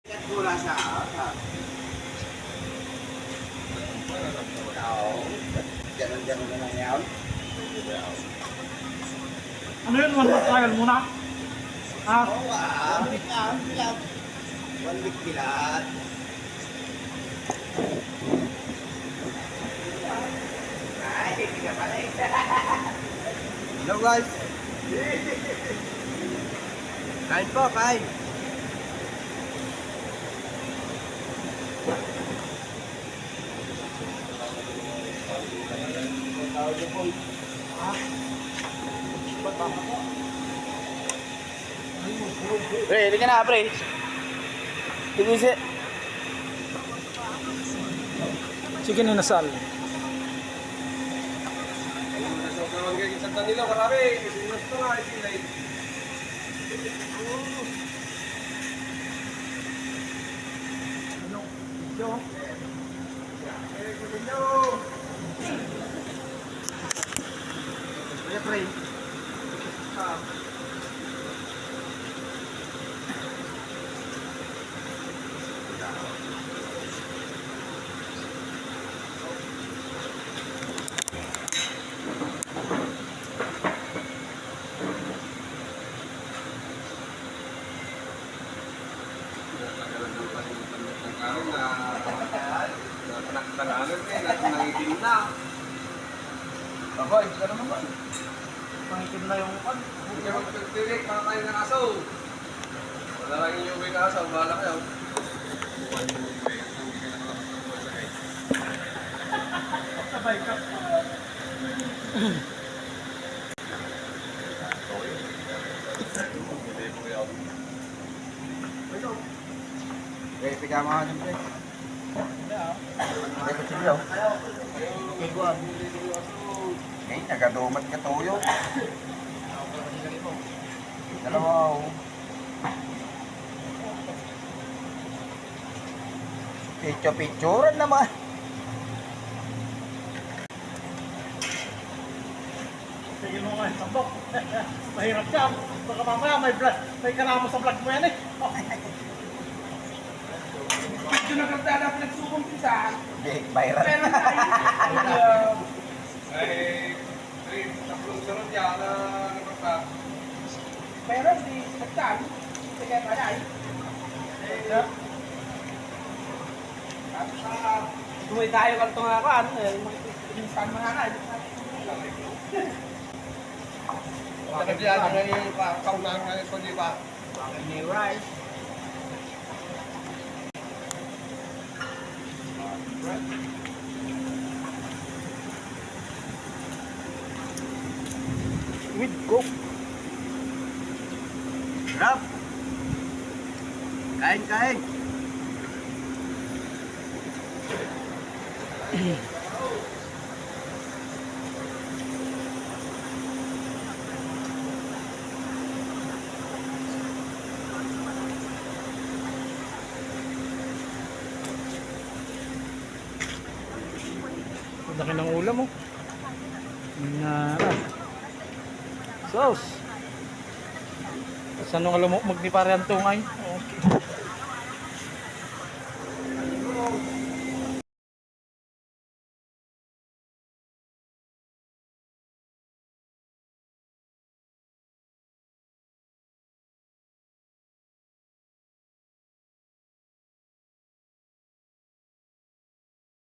Mula sa Ganun-ganun na lang yan. Ano yun? 1 month trial muna? Ha? Oo, bilat. 1 week bilat. Ay, hindi ka pala eh. Hello guys. Kain po, kain. Pre, hindi ka na, pre. Tigisi. Chicken inasal. Baboy, gano'n naman. Pangitim na yung pan. Huwag niyo magpagpilit, makakain ng aso. Wala lang yung uwi na aso, bahala kayo. Sabay ka. Okay, piga mo ka siyempre. Okay, pasilyo. Okay, guwan. Eh, nagadumat ka tuyo. Dalawa ako. Picture-picturean naman. Sige mo nga, sabok. Mahirap ka. Baka mamaya may karamo sa vlog mo yan eh. Medyo nagkagdala pinagsukumpisan. Big viral. Pero ay, tatlong sunod yan na nagkagdala. Pero di nagtan. Sige, malay. Tuloy tayo kang tungakan. Minsan mananay. Bakit yan ang kaunahan ngayon ko, di ba? Ni rice. With coke. Sarap. Kain, kain. Ang laki ng ulam mo. Sauce. Saan nung alam mo magdipari ang tungay?